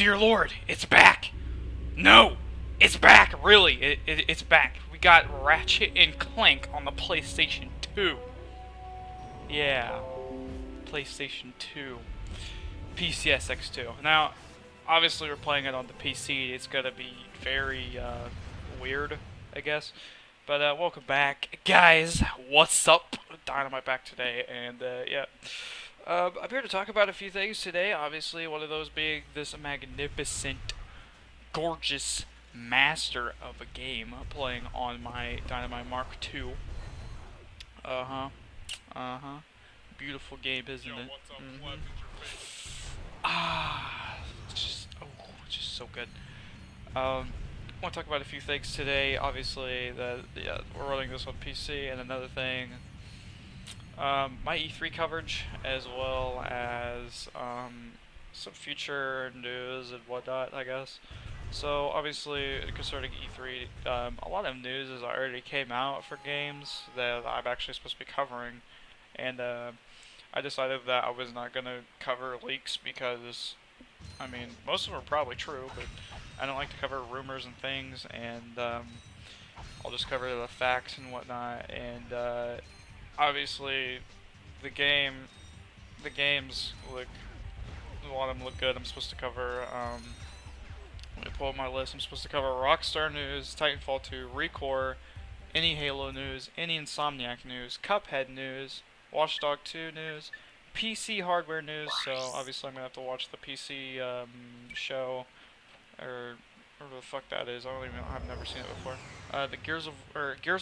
dear Lord, it's back! No! It's back, really! It's back. We got Ratchet and Clank on the PlayStation 2. Yeah, PlayStation 2. PCSX2. Now, obviously we're playing it on the PC. It's gonna be very weird, I guess. But welcome back, guys. What's up? Dynamite back today, and yeah. I'm here to talk about a few things today. Obviously, one of those being this magnificent, gorgeous master of a game playing on my Dynamite Mark II. Beautiful game, isn't it? Just so good. I want to talk about a few things today. Obviously, we're running this on PC, and another thing, my E3 coverage, as well as some future news and whatnot, I guess. So obviously, concerning E3, a lot of news has already came out for games that I'm actually supposed to be covering, and I decided that I was not gonna cover leaks because, I mean, most of them are probably true, but I don't like to cover rumors and things, and I'll just cover the facts and whatnot. And obviously, the games look, a lot of them look good. I'm supposed to cover. Let me pull up my list. I'm supposed to cover Rockstar news, Titanfall 2, Recore, any Halo news, any Insomniac news, Cuphead news, Watchdog 2 news, PC hardware news. So obviously I'm gonna have to watch the PC show, or whatever the fuck that is. I've never seen it before. The Gears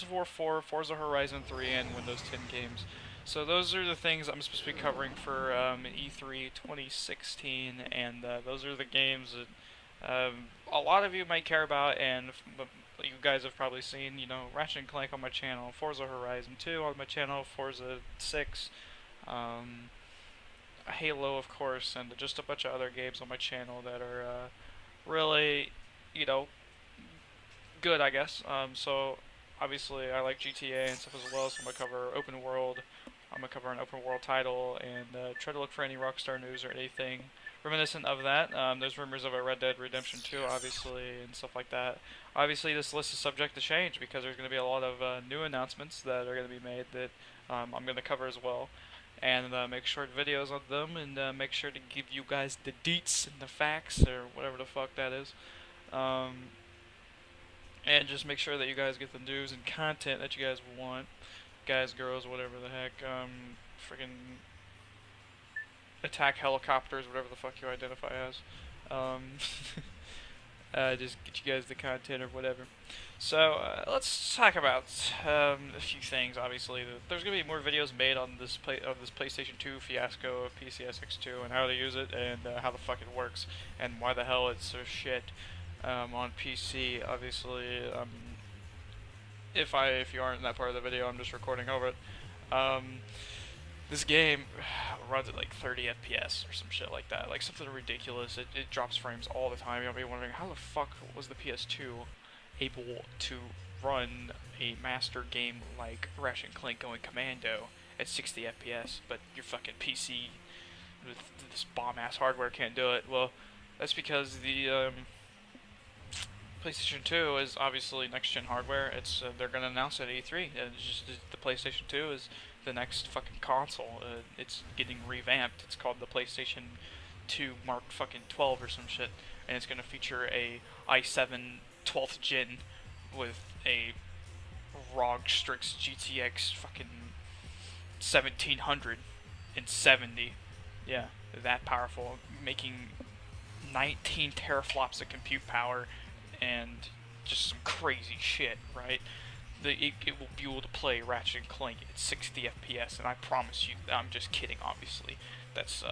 of War 4, Forza Horizon 3, and Windows 10 games. So those are the things I'm supposed to be covering for E3 2016, and those are the games that a lot of you might care about, and you guys have probably seen, you know, Ratchet and Clank on my channel, Forza Horizon 2 on my channel, Forza 6, Halo, of course, and just a bunch of other games on my channel that are really, you know, good, I guess. So obviously I like GTA and stuff as well, so I'm gonna cover open world. I'm gonna cover an open world title and try to look for any Rockstar news or anything reminiscent of that. There's rumors of a Red Dead Redemption 2, obviously, and stuff like that. Obviously, this list is subject to change because there's going to be a lot of new announcements that are going to be made that I'm going to cover as well, and make short videos of them, and make sure to give you guys the deets and the facts, or whatever the fuck that is. And just make sure that you guys get the news and content that you guys want. Guys, girls, whatever the heck. Freaking attack helicopters, whatever the fuck you identify as. Just get you guys the content or whatever. So let's talk about a few things. Obviously, there's gonna be more videos made on this PlayStation 2 fiasco of PCSX2 and how to use it and how the fuck it works and why the hell it's so shit on PC. Obviously, if you aren't in that part of the video, I'm just recording over it. This game runs at like 30 FPS or some shit like that, like something ridiculous. It drops frames all the time. You'll be wondering, how the fuck was the PS2 able to run a master game like Ratchet and Clank going commando at 60 FPS, but your fucking PC with this bomb-ass hardware can't do it? Well, that's because the PlayStation 2 is obviously next-gen hardware. It's they're gonna announce it at E3. It's just the PlayStation 2 is the next fucking console. It's getting revamped. It's called the PlayStation 2 Mark fucking 12 or some shit, and it's gonna feature a i7 12th gen with a ROG Strix GTX fucking 1770. Yeah, that powerful, making 19 teraflops of compute power and just some crazy shit, right? It will be able to play Ratchet and Clank at 60 FPS, and I promise you, I'm just kidding, obviously. That's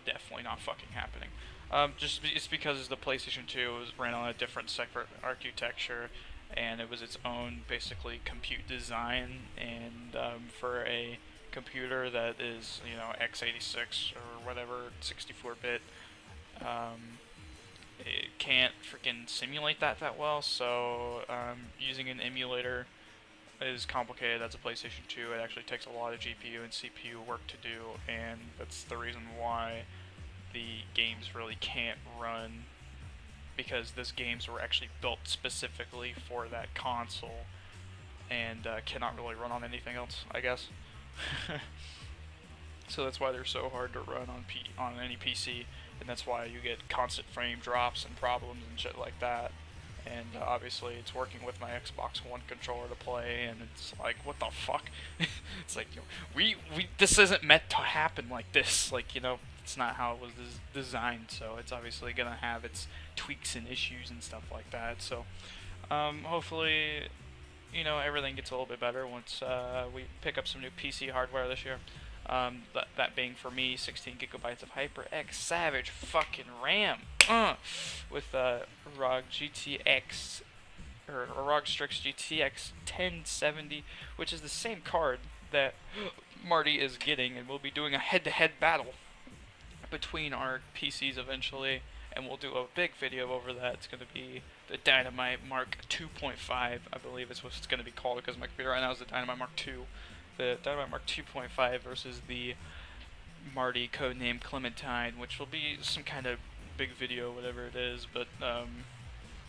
definitely not fucking happening. It's because the PlayStation 2 ran on a different separate architecture, and it was its own, basically, compute design, and for a computer that is, you know, x86 or whatever, 64-bit, it can't freaking simulate that well, so using an emulator is complicated. That's a PlayStation 2. It actually takes a lot of GPU and CPU work to do, and that's the reason why the games really can't run because those games were actually built specifically for that console and cannot really run on anything else, I guess. So that's why they're so hard to run on any PC, and that's why you get constant frame drops and problems and shit like that. And obviously, it's working with my Xbox One controller to play, and it's like, what the fuck? It's like, we this isn't meant to happen like this. Like, it's not how it was designed. So it's obviously gonna have its tweaks and issues and stuff like that. So hopefully, everything gets a little bit better once we pick up some new PC hardware this year. That being for me, 16 gigabytes of HyperX Savage fucking RAM, with ROG GTX or ROG Strix GTX 1070, which is the same card that Marty is getting, and we'll be doing a head-to-head battle between our PCs eventually, and we'll do a big video over that. It's going to be the Dynamite Mark 2.5, I believe is what it's going to be called, because my computer right now is the Dynamite Mark 2. The Dynamite Mark 2.5 versus the Marty codename Clementine, which will be some kind of big video, whatever it is, but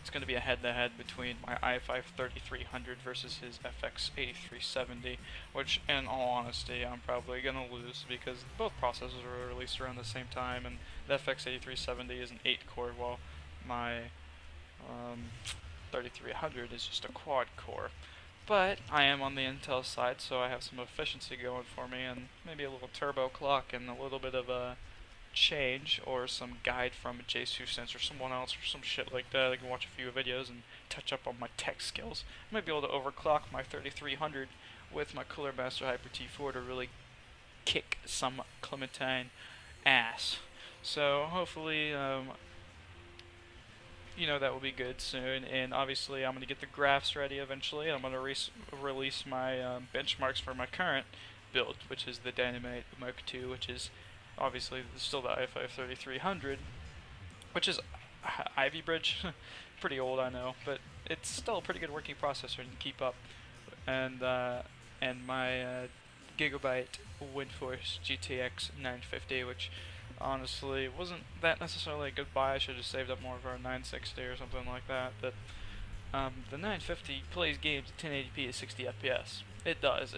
it's going to be a head-to-head between my i5 3300 versus his FX 8370, which, in all honesty, I'm probably going to lose because both processors were released around the same time, and the FX 8370 is an 8-core, while my 3300 is just a quad-core. But I am on the Intel side, so I have some efficiency going for me, and maybe a little turbo clock and a little bit of a change or some guide from JSUSense or someone else or some shit like that. I can watch a few videos and touch up on my tech skills. I might be able to overclock my 3300 with my Cooler Master Hyper T4 to really kick some Clementine ass. So hopefully that will be good soon, and obviously I'm going to get the graphs ready eventually, and I'm going to release my benchmarks for my current build, which is the Dynamite Mark II, which is obviously still the i5 3300, which is Ivy Bridge. Pretty old, I know, but it's still a pretty good working processor to keep up. And my Gigabyte Windforce GTX 950, which honestly wasn't that necessarily a good buy. I should have saved up more for a 960 or something like that. But the 950 plays games at 1080p at 60 FPS. It does.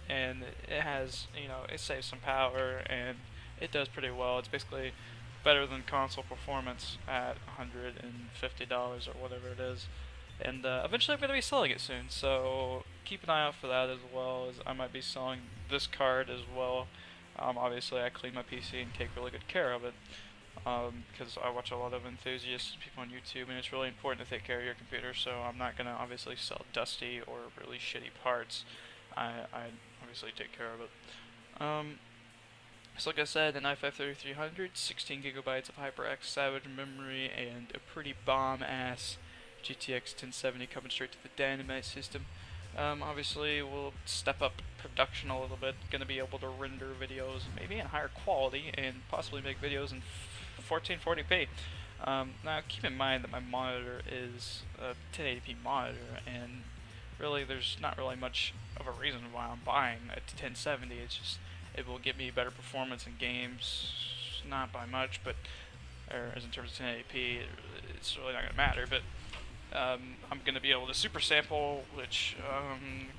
And it has, it saves some power, and it does pretty well. It's basically better than console performance at $150 or whatever it is. And eventually I'm going to be selling it soon, so keep an eye out for that, as well as I might be selling this card as well. Obviously I clean my PC and take really good care of it, because I watch a lot of enthusiast people on YouTube, and it's really important to take care of your computer, so I'm not going to obviously sell dusty or really shitty parts. I obviously take care of it. So like I said, an i5 3300, 16 gigabytes of HyperX Savage memory, and a pretty bomb-ass GTX 1070 coming straight to the Dynamite system. Obviously, we'll step up production a little bit. Going to be able to render videos maybe in higher quality and possibly make videos in 1440p. Now, keep in mind that my monitor is a 1080p monitor, and really there's not really much of a reason why I'm buying a 1070. It's just it will give me better performance in games, not by much, but as in terms of 1080p, it's really not going to matter. But I'm going to be able to super sample, which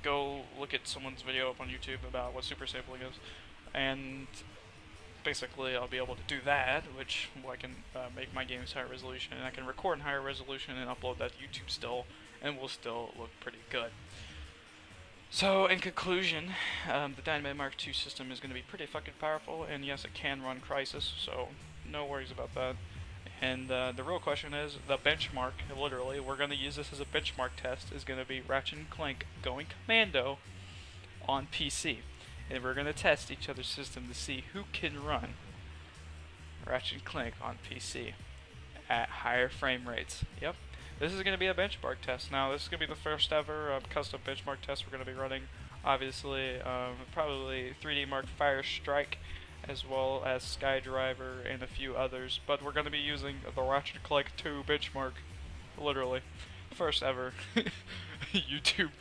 go look at someone's video up on YouTube about what super sampling is, and basically I'll be able to do that, which I can make my games higher resolution, and I can record in higher resolution and upload that to YouTube still, and will still look pretty good. So, in conclusion, the Dynamite Mark II system is going to be pretty fucking powerful, and yes, it can run Crysis, so no worries about that. And the real question is, the benchmark, literally, we're going to use this as a benchmark test, is going to be Ratchet & Clank going commando on PC. And we're going to test each other's system to see who can run Ratchet & Clank on PC at higher frame rates. Yep. This is going to be a benchmark test. Now, this is going to be the first ever custom benchmark test we're going to be running. Obviously, probably 3D Mark Fire Strike, as well as SkyDriver and a few others. But we're going to be using the Ratchet & Clank 2 benchmark. Literally. First ever YouTube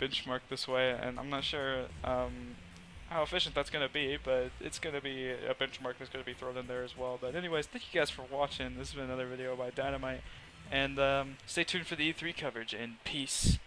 benchmark this way. And I'm not sure, I how efficient that's going to be, but it's going to be a benchmark that's going to be thrown in there as well. But anyways, thank you guys for watching. This has been another video by Dynamite, and stay tuned for the E3 coverage, and peace.